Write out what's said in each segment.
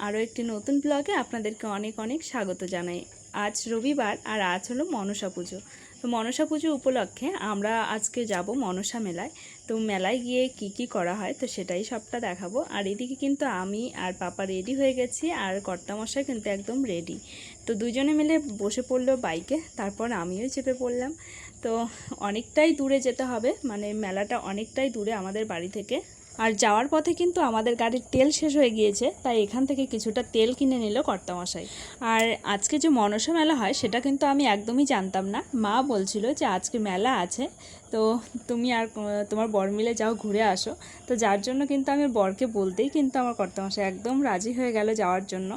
আরও একটি নতুন ব্লগে আপনাদেরকে অনেক অনেক স্বাগত জানাই। আজ রবিবার আর আজ হলো মনসা পুজো। তো মনসা পুজো উপলক্ষে আমরা আজকে যাব মনসা মেলায়। তো মেলায় গিয়ে কি কি করা হয় তো সেটাই সবটা দেখাবো। আর এদিকে কিন্তু আমি আর পাপা রেডি হয়ে গেছি, আর কর্তামশাই কিন্তু একদম রেডি। তো দুজনে মিলে বসে পড়লো বাইকে, তারপর আমিও চেপে পড়লাম। তো অনেকটাই দূরে যেতে হবে, মানে মেলাটা অনেকটাই দূরে আমাদের বাড়ি থেকে। আর যাওয়ার পথে কিন্তু আমাদের গাড়ির তেল শেষ হয়ে গিয়েছে, তাই এখান থেকে কিছুটা তেল কিনে নিল কর্তামশাই। আর আজকে যে মনসা মেলা হয় সেটা কিন্তু আমি একদমই জানতাম না। মা বলছিল যে আজকে মেলা আছে, তো তুমি আর তোমার বর মিলে যাও, ঘুরে আসো। তো যার জন্য কিন্তু আমি বরকে বলতেই কিন্তু আমার কর্তামশাই একদম রাজি হয়ে গেল যাওয়ার জন্য।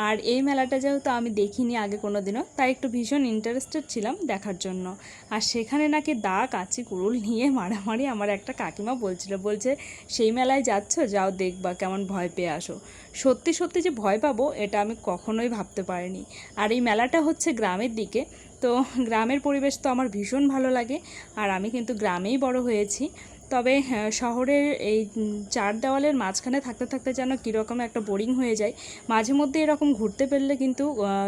আর এই মেলাটা যেহেতু আমি দেখিনি আগে কোনো দিনও, তাই একটু ভীষণ ইন্টারেস্টেড ছিলাম দেখার জন্য। আর সেখানে নাকি দা কাঁচি কুড়ুল নিয়ে মারামারি আমার একটা কাকিমা বলছে সেই মেলায় যাচ্ছ, যাও দেখবা কেমন ভয় পেয়ে আসো। সত্যি সত্যি যে ভয় পাবো এটা আমি কখনোই ভাবতে পারিনি। আর এই মেলাটা হচ্ছে গ্রামের দিকে, তো গ্রামের পরিবেশ তো আমার ভীষণ ভালো লাগে। আর আমি কিন্তু গ্রামেই বড় হয়েছি, তবে শহরের এই চার দেওয়ালের মাঝখানে থাকতে থাকতে যেন কীরকম একটা বোরিং হয়ে যায়। মাঝে মধ্যে এরকম ঘুরতে পেরলে কিন্তু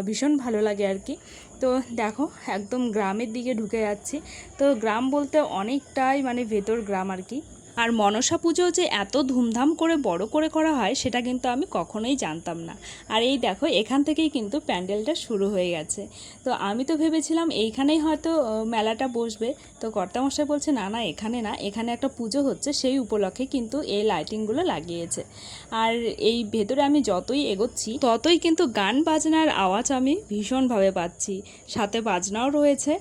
ভীষণ ভালো লাগে আর কি। তো দেখো একদম গ্রামের দিকে ঢুকে যাচ্ছি। তো গ্রাম বলতে অনেকটাই মানে ভেতর গ্রাম আর কি। আর মনসা পুজো যে এত ধুমধাম করে বড় করে করা হয় সেটা কিন্তু আমি কখনোই জানতাম না। আর এই দেখো এখান থেকেই কিন্তু প্যান্ডেলটা শুরু হয়ে গেছে। তো আমি তো ভেবেছিলাম এইখানেই হয়তো মেলাটা বসবে। তো কর্তামশাই বলছে না না, এখানে না, এখানে একটা পুজো হচ্ছে, সেই উপলক্ষে কিন্তু এই লাইটিংগুলো লাগিয়েছে। আর এই ভেতরে আমি যতই এগোচ্ছি ততই কিন্তু গান বাজনার আওয়াজ আমি ভীষণভাবে পাচ্ছি। সাথে বাজনাও রয়েছে,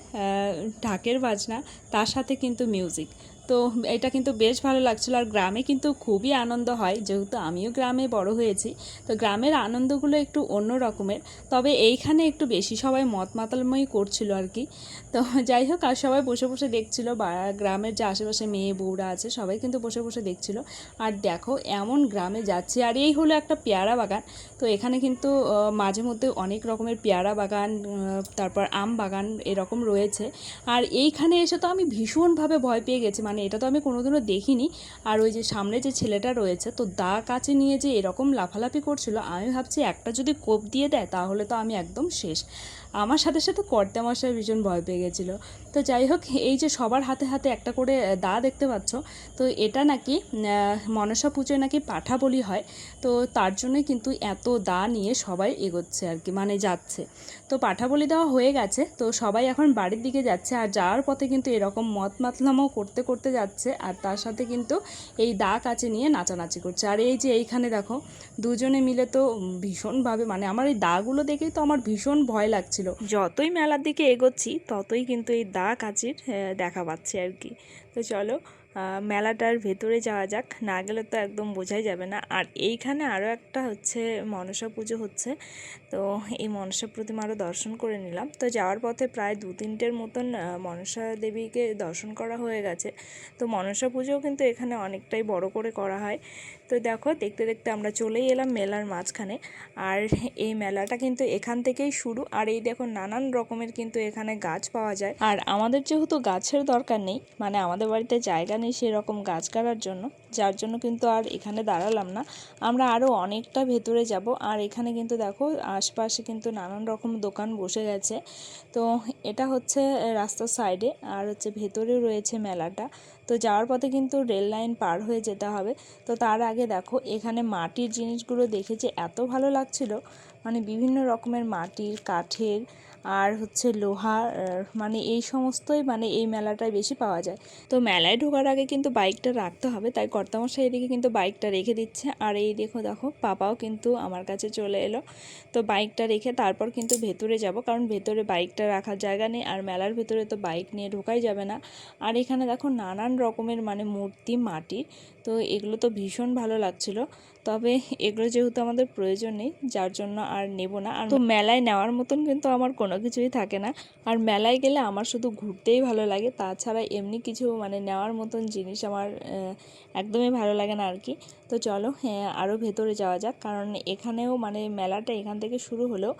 ঢাকের বাজনা, তার সাথে কিন্তু মিউজিক। তো এটা কিন্তু বেশ ভালো লাগছিলো। আর গ্রামে কিন্তু খুবই আনন্দ হয়, যেহেতু আমিও গ্রামে বড় হয়েছি। তো গ্রামের আনন্দগুলো একটু অন্য রকমের, তবে এইখানে একটু বেশি সবাই মত মাতালময়ী করছিল আর কি। তো যাই হোক, আর সবাই বসে বসে দেখছিল, বা গ্রামের যে আশেপাশে মেয়ে বউরা আছে সবাই কিন্তু বসে বসে দেখছিল। আর দেখো এমন গ্রামে যাচ্ছে, আর এই হলো একটা পেয়ারা বাগান। তো এখানে কিন্তু মাঝে মধ্যে অনেক রকমের পেয়ারা বাগান, তারপর আম বাগান এরকম রয়েছে। আর এইখানে এসে তো আমি ভীষণভাবে ভয় পেয়ে গেছি, মানে এটা তো আমি কোনোদিনও দেখিনি। আর ওই যে সামনে যে ছেলেটা রয়েছে, তো দা কাছে নিয়ে যে এরকম লাফালাফি করছিল, আমি ভাবছি একটা যদি কোপ দিয়ে দেয় তাহলে তো আমি একদম শেষ। আমার সাথে সাথে কর্তামশাই ভীষণ ভয় পেয়ে গেছিলো। তো যাই হোক, এই যে সবার হাতে হাতে একটা করে দা দেখতে পাচ্ছ, তো এটা নাকি মনসা পুজোয় নাকি পাঠা বলি হয়। তো তার জন্যই কিন্তু এত দা নিয়ে সবাই এগোচ্ছে আর কি, মানে যাচ্ছে। তো পাঠা বলি দেওয়া হয়ে গেছে, তো সবাই এখন বাড়ির দিকে যাচ্ছে। আর যাওয়ার পথে কিন্তু এরকম মত মাতলামও করতে করতে যাচ্ছে, আর তার সাথে কিন্তু এই দা কাছে নিয়ে নাচানাচি করছে। আর এই যে এইখানে দেখো দুজনে মিলে তো ভীষণভাবে, মানে আমার এই দাগুলো দেখেই তো আমার ভীষণ ভয় লাগছিল। যতই মেলার দিকে এগোচ্ছি ততই কিন্তু এই দা কাচির দেখা পাচ্ছি আর কি। তো চলো মেলাটার ভেতরে যাওয়া যাক, না গেলে তো একদম বোঝাই যাবে না। আর এইখানে আরও একটা হচ্ছে মনসা পুজো হচ্ছে, তো এই মনসা প্রতিমা আরও দর্শন করে নিলাম। তো যাওয়ার পথে প্রায় 2-3টের মতন মনসা দেবীকে দর্শন করা হয়ে গেছে। তো মনসা পুজোও কিন্তু এখানে অনেকটাই বড় করে করা হয়। তো দেখো দেখতে দেখতে আমরা চলেই এলাম মেলার মাঝখানে। আর এই মেলাটা কিন্তু এখান থেকেই শুরু। আর এই দেখো নানান রকমের কিন্তু এখানে গাছ পাওয়া যায়। আর আমাদের যেহেতু গাছের দরকার নেই, মানে আমাদের বাড়িতে জায়গা নেই সেরকম গাছ কাটার জন্য, যার জন্য কিন্তু আর এখানে দাঁড়ালাম না, আমরা আরও অনেকটা ভেতরে যাব। আর এখানে কিন্তু দেখো আশপাশে কিন্তু নানান রকম দোকান বসে গেছে। তো এটা হচ্ছে রাস্তার সাইডে, আর হচ্ছে ভেতরেও রয়েছে মেলাটা। তো যাওয়ার পথে কিন্তু রেল লাইন পার হয়ে যেতে হবে। তো তার আগে দেখো এখানে মাটির জিনিসগুলো দেখেছে এত ভালো লাগছিল, মানে বিভিন্ন রকমের মাটির, কাঠের, আর হচ্ছে লোহার, মানে এই সমস্তই মানে এই মেলাটায় বেশি পাওয়া যায়। তো মেলায় ঢোকার আগে কিন্তু বাইকটা রাখতে হবে, তাই কর্তামশাই এদিকে কিন্তু বাইকটা রেখে দিচ্ছে। আর এই দেখো পাপাও কিন্তু আমার কাছে চলে এলো। তো বাইকটা রেখে তারপর কিন্তু ভেতরে যাব, কারণ ভেতরে বাইকটা রাখার জায়গা নেই, আর মেলার ভেতরে তো বাইক নিয়ে ঢোকাই যাবে না। আর এখানে দেখো নানান রকমের মানে মূর্তি মাটির, তো এগুলো তো ভীষণ ভালো লাগছিল। তবে এগুলো যেহেতু আমাদের প্রয়োজন নেই, যার জন্য আর নেব না। আর তো মেলায় নেওয়ার মতন কিন্তু আমার কোনো কিছুই থাকে না। আর মেলায় গেলে আমার শুধু ঘুরতেই ভালো লাগে, তাছাড়া এমনি কিছু মানে নেওয়ার মতন জিনিস আমার একদমই ভালো লাগে না আর কি। তো চলো আরও ভেতরে যাওয়া যাক, কারণ এখানেও মানে মেলাটা এখান থেকে শুরু হলেও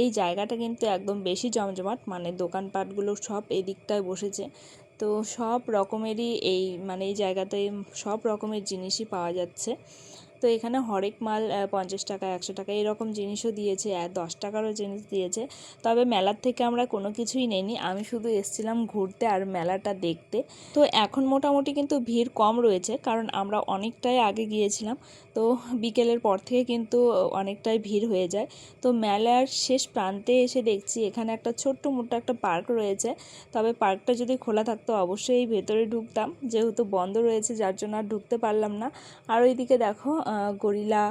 এই জায়গাটা কিন্তু একদম বেশি জমজমাট, মানে দোকানপাটগুলো সব এই দিকটায় বসেছে। তো সব রকমেরই এই মানে এই জায়গাতে সব রকমের জিনিসই পাওয়া যাচ্ছে। তো এখানে হরেক মাল 50 টাকা 100 টাকা এরকম জিনিসও দিয়েছে, 10 টাকারও জিনিস দিয়েছে। তবে মেলার থেকে আমরা কোনো কিছুই নেইনি, আমি শুধু এসেছিলাম ঘুরতে আর মেলাটা দেখতে। তো এখন মোটামুটি কিন্তু ভিড় কম রয়েছে, কারণ আমরা অনেকটাই আগে গিয়েছিলাম। তো বিকেলের পর থেকে কিন্তু অনেকটাই ভিড় হয়ে যায়। তো মেলার শেষ প্রান্তে এসে দেখছি এখানে একটা ছোট্ট মোটো একটা পার্ক রয়েছে। তবে পার্কটা যদি খোলা থাকতো অবশ্যই ভেতরে ঢুকতাম, যেহেতু বন্ধ রয়েছে যার জন্য আর ঢুকতে পারলাম না। আর ওইদিকে দেখো গরিলা,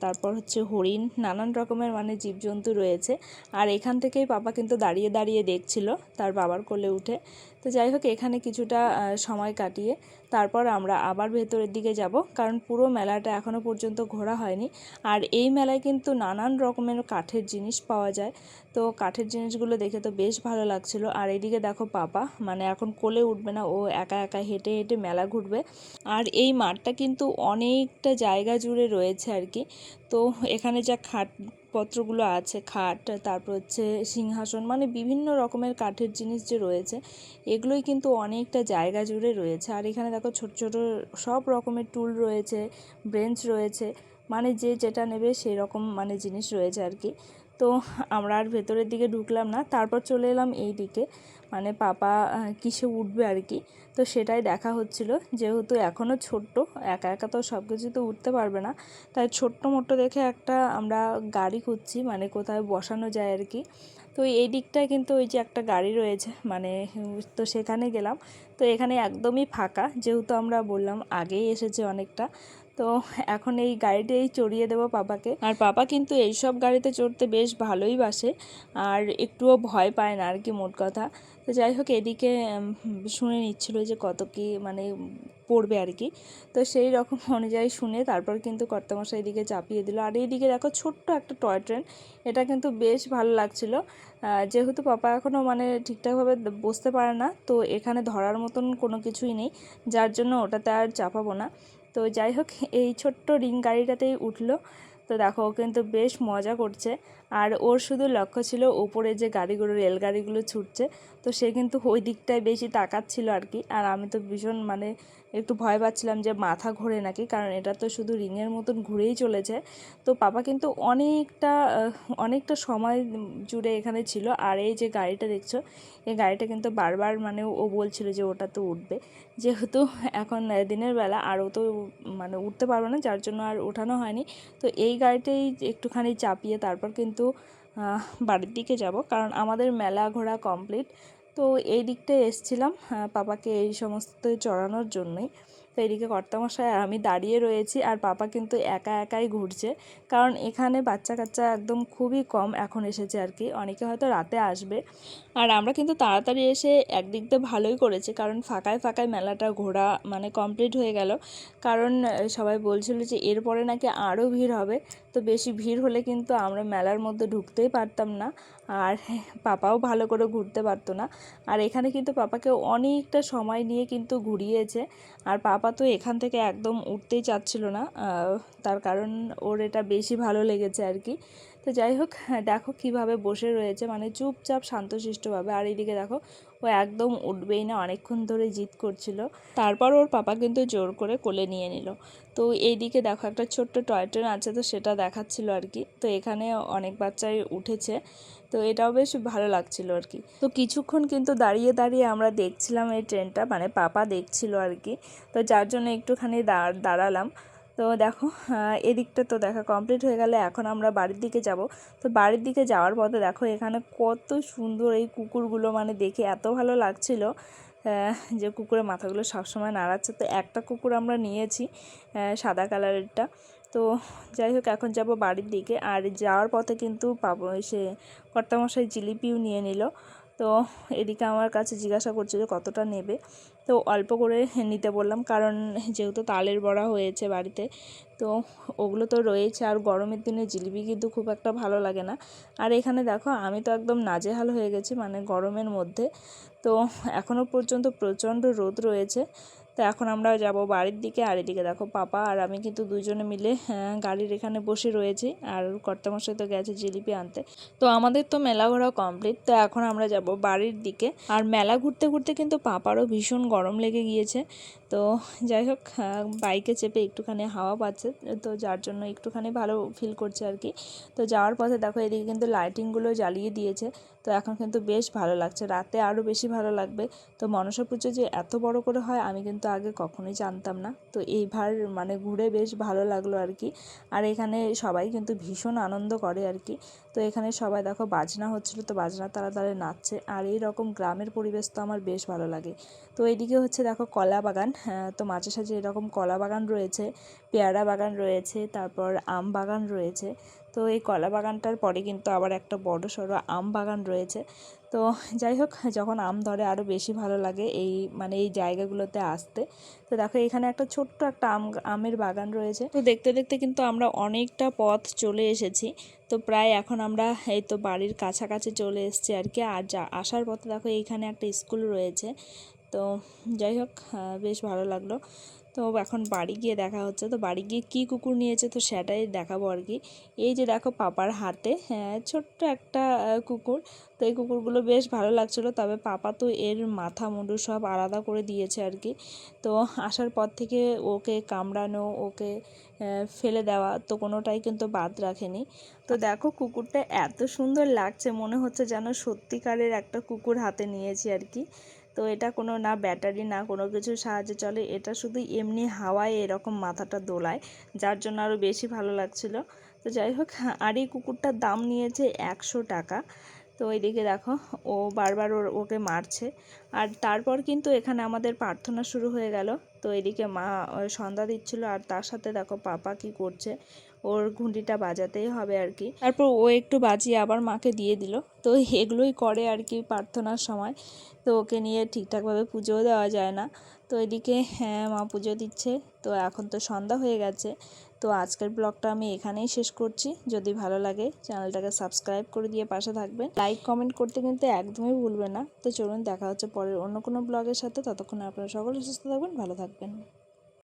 তারপর হচ্ছে হরিণ, নানান রকমের মানে জীবজন্তু রয়েছে। আর এখান থেকেই পাপা কিন্তু দাঁড়িয়ে দাঁড়িয়ে দেখছিল তার বাবার কোলে উঠে। তো যাই হোক, এখানে কিছুটা সময় কাটিয়ে তারপর আমরা আবার ভেতরের দিকে যাব, কারণ পুরো মেলাটা এখনও পর্যন্ত ঘোরা হয়নি। আর এই মেলায় কিন্তু নানান রকমের কাঠের জিনিস পাওয়া যায়। তো কাঠের জিনিসগুলো দেখে তো বেশ ভালো লাগছিল। আর এইদিকে দেখো পাপা মানে এখন কোলে উঠবে না, ও একা একা হেঁটে হেঁটে মেলা ঘুরবে। আর এই মাঠটা কিন্তু অনেকটা জায়গা জুড়ে রয়েছে আর কি। তো এখানে যা খাটপত্রগুলো আছে, খাট, তারপর হচ্ছে সিংহাসন, মানে বিভিন্ন রকমের কাঠের জিনিস যে রয়েছে এগুলোই কিন্তু অনেকটা জায়গা জুড়ে রয়েছে। আর এখানে দেখো ছোট ছোট সব রকমের টুল রয়েছে, বেঞ্চ রয়েছে, মানে যে যেটা নেবে সেই রকম মানে জিনিস রয়েছে আর কি। তো আমরা আর ভেতরের দিকে ঢুকলাম না, তারপর চলে এলাম এই দিকে, মানে পাপা কিসে উঠবে আর কি। তো সেটাই দেখা হচ্ছিল, যেহেতু এখনও ছোট্ট, একা একা তো সব কিছু তো উঠতে পারবে না, তাই ছোট্ট মোট্টো দেখে একটা আমরা গাড়ি খুঁজছি, মানে কোথায় বসানো যায় আর কি। তো এই দিকটায় কিন্তু ওই যে একটা গাড়ি রয়েছে, মানে তো সেখানে গেলাম। তো এখানে একদমই ফাঁকা, যেহেতু আমরা বললাম আগেই এসেছে অনেকটা। তো এখন এই গাড়িটাই চড়িয়ে দেবো পাপাকে। আর পাপা কিন্তু এইসব গাড়িতে চড়তে বেশ ভালোই বাসে, আর একটুও ভয় পায় না আর কি, মোট কথা। তো যাই হোক, এদিকে শুনে নিচ্ছিল যে কত কি মানে পড়বে আর কি। তো সেই রকম অনুযায়ী শুনে তারপর কিন্তু কর্তামশাই এদিকে চাপিয়ে দিল। আর এইদিকে দেখো ছোট্ট একটা টয় ট্রেন, এটা কিন্তু বেশ ভালো লাগছিল। যেহেতু পাপা এখনও মানে ঠিকঠাকভাবে বসতে পারে না, তো এখানে ধরার মতন কোনো কিছুই নেই, যার জন্য ওটাতে আর চাপাবো না। তো যাই হোক, এই ছোট্ট রিং গাড়িটাতেই উঠলো। তো দেখো ও কিন্তু বেশ মজা করছে। আর ওর শুধু লক্ষ্য ছিল উপরে যে গাড়িগুলো, রেলগাড়িগুলো ছুটছে, তো সে কিন্তু ওই দিকটায় বেশি তাকাচ্ছিল আর কি। আর আমি তো ভীষণ মানে একটু ভয় পাচ্ছিলাম যে মাথা ঘোরে নাকি, কারণ এটা তো শুধু রিংয়ের মতন ঘুরেই চলেছে। তো পাপা কিন্তু অনেকটা সময় জুড়ে এখানে ছিল। আর এই যে গাড়িটা দেখছো, এই গাড়িটা কিন্তু বারবার মানে ও বলছিল যে ওটা তো উঠবে, যেহেতু এখন দিনের বেলা আর ও তো মানে উঠতে পারবে না, যার জন্য আর ওঠানো হয়নি। তো এই গাড়িটাই একটুখানি চাপিয়ে তারপর কিন্তু বাড়ির দিকে যাব, কারণ আমাদের মেলা ঘোরা কমপ্লিট। তো এই দিকটায় এসছিলাম পাপাকে এই সমস্ত চড়ানোর জন্যই। তো এদিকে কর্তামশাই আর আমি দাঁড়িয়ে রয়েছি, আর পাপা কিন্তু একা একাই ঘুরছে, কারণ এখানে বাচ্চা কাচ্চা একদম খুবই কম এখন এসেছে আর কি, অনেকে হয়তো রাতে আসবে। আর আমরা কিন্তু তাড়াতাড়ি এসে একদিক দিয়ে ভালোই করেছি, কারণ ফাঁকায় ফাঁকায় মেলাটা ঘোরা মানে কমপ্লিট হয়ে গেল। কারণ সবাই বলছিল যে এরপরে নাকি আরও ভিড় হবে, তো বেশি ভিড় হলে কিন্তু আমরা মেলার মধ্যে ঢুকতেই পারতাম না, আর পাপাও ভালো করে ঘুরতে পারতো না। আর এখানে কিন্তু পাপাকে অনেকটা সময় নিয়ে কিন্তু ঘুরিয়েছে। আর পাপা তো এখান থেকে একদম উঠতেই চাচ্ছিল না, তার কারণ ওর এটা বেশি ভালো লেগেছে আর কি। তো যাই হোক, দেখো কিভাবে বসে রয়েছে, মানে চুপচাপ শান্তশিষ্টভাবে। আর এইদিকে দেখো ও একদম উঠবেই না, অনেকক্ষণ ধরে জিদ করছিল। তারপর ওর পাপা কিন্তু জোর করে কোলে নিয়ে নিল। তো এইদিকে দেখো একটা ছোট্ট টয় ট্রেন আছে, তো সেটা দেখাচ্ছিল আর কি। তো এখানে অনেক বাচ্চাই উঠেছে, তো এটাও বেশ ভালো লাগছিল আর কি। তো কিছুক্ষণ কিন্তু দাঁড়িয়ে দাঁড়িয়ে আমরা দেখছিলাম এই ট্রেনটা, মানে পাপা দেখছিল আর কি। তো যার জন্য একটুখানি দাঁড়ালাম। তো দেখো এদিকটা তো দেখা কমপ্লিট হয়ে গেলে এখন আমরা বাড়ির দিকে যাব। তো বাড়ির দিকে যাওয়ার পথে দেখো এখানে কত সুন্দর এই কুকুরগুলো, মানে দেখে এত ভালো লাগছিল যে কুকুরের মাথাগুলো সবসময় নাড়াচ্ছে। তো একটা কুকুর আমরা নিয়েছি, সাদা কালারেরটা। তো যাই হোক, এখন যাব বাড়ির দিকে। আর যাওয়ার পথে কিন্তু পাবো সে কর্তামশাই জিলিপিও নিয়ে নিল। তো এদিকে আমার কাছে জিজ্ঞাসা করছে যে কতটা নেবে, তো অল্প করে নিতে বললাম, কারণ যেহেতু তালের বড়া হয়েছে বাড়িতে, তো ওগুলো তো রয়েছে। আর গরমের দিনে জিলিপি কিন্তু খুব একটা ভালো লাগে না। আর এখানে দেখো আমি তো একদম নাজেহাল হয়ে গেছি মানে গরমের মধ্যে। তো এখনও পর্যন্ত প্রচণ্ড রোদ রয়েছে। তো এখন আমরা যাব বাড়ির দিকে। আর এদিকে দেখো পাপা আর আমি কিন্তু দুজনে মিলে গাড়ির এখানে বসে রয়েছি, আর কর্তামশাই তো গেছে জিলিপি আনতে। তো আমাদের তো মেলা ঘোরা কমপ্লিট, তো এখন আমরা যাব বাড়ির দিকে। আর মেলা ঘুরতে ঘুরতে কিন্তু পাপারও ভীষণ গরম লেগে গিয়েছে। তো তো যাই হোক বাইকে চেপে একটুখানি হাওয়া পাচ্ছে, তো যার জন্য একটুখানি ভালো ফিল করছে আর কি। তো যাওয়ার পথে দেখো এদিকে কিন্তু লাইটিংগুলো জ্বালিয়ে দিয়েছে, তো এখন কিন্তু বেশ ভালো লাগছে, রাতে আরও বেশি ভালো লাগবে। তো মনসা পুজো যে এত বড় করে হয় আমি কিন্তু আগে কখনোই জানতাম না, তো এইবার মানে ঘুরে বেশ ভালো লাগলো আর কি। আর এখানে সবাই কিন্তু ভীষণ আনন্দ করে আর কি। তো এখানে সবাই দেখো বাজনা হচ্ছিলো, তো বাজনা তারা নাচছে, আর এই রকম গ্রামের পরিবেশ তো আমার বেশ ভালো লাগে। তো এইদিকে হচ্ছে দেখো কলা বাগান, তো মাঝে সাঝে এরকম কলা বাগান রয়েছে, পেয়ারা বাগান রয়েছে, তারপর আম বাগান রয়েছে। তো এই কলা বাগানটার পরে কিন্তু আবার একটা বড় সড়ো আম বাগান রয়েছে। তো যাই হোক, যখন আম ধরে আরও বেশি ভালো লাগে এই মানে এই জায়গাগুলোতে আসতে। তো দেখো এখানে একটা ছোট্ট একটা আমের বাগান রয়েছে। তো দেখতে দেখতে কিন্তু আমরা অনেকটা পথ চলে এসেছি। তো প্রায় এখন আমরা এই তো বাড়ির কাছাকাছি চলে এসেছি আর কি। আর আসার পথে দেখো এইখানে একটা স্কুল রয়েছে। তো যাই হোক, বেশ ভালো লাগলো। তো এখন বাড়ি গিয়ে দেখা হচ্ছে, তো বাড়ি গিয়ে কী কুকুর নিয়েছে তো সেটাই দেখাবো আর কি। এই যে দেখো পাপার হাতে ছোট্ট একটা কুকুর। তো এই কুকুরগুলো বেশ ভালো লাগছিলো, তবে পাপা তো এর মাথা মুন্ডু সব আলাদা করে দিয়েছে আর কি। তো আসার পর থেকে ওকে কামড়ানো, ওকে ফেলে দেওয়া তো কোনোটাই কিন্তু বাদ রাখেনি। তো দেখো কুকুরটা এত সুন্দর লাগছে, মনে হচ্ছে যেন সত্যিকারের একটা কুকুর হাতে নিয়েছি আর কি। তো এটা কোনো না ব্যাটারি না কোনো কিছুর সাহায্যে চলে, এটা শুধু এমনি হাওয়ায় এরকম মাথাটা দোলায়, যার জন্য আরও বেশি ভালো লাগছিল। তো যাই হোক, আর এই কুকুরটার দাম নিয়েছে 100 টাকা। তো এইদিকে দেখো ও বারবার ওকে মারছে। আর তারপর কিন্তু এখানে আমাদের প্রার্থনা শুরু হয়ে গেল। তো এদিকে মা সন্ধ্যা দিচ্ছিল, আর তার সাথে দেখো পাপা কি করছে, ওর ঘুঁটিটা বাজাতেই হবে আর কি। তারপর ও একটু বাজিয়ে আবার মাকে দিয়ে দিল। তো এগুলোই করে আর কি প্রার্থনার সময়। তো ওকে নিয়ে ঠিকঠাকভাবে পুজোও দেওয়া যায় না। তো এদিকে মা পুজো দিচ্ছে। তো এখন তো সন্ধ্যা হয়ে গেছে। তো আজকের ব্লগটা আমি এখানেই শেষ করছি। যদি ভালো লাগে চ্যানেলটাকে সাবস্ক্রাইব করে দিয়ে পাশে থাকবেন, লাইক কমেন্ট করতে কিন্তু একদমই ভুলবেন না। তো চলুন দেখা হচ্ছে পরের অন্য কোনো ব্লগের সাথে, ততক্ষণে আপনারা সকলে সুস্থ থাকবেন, ভালো থাকবেন।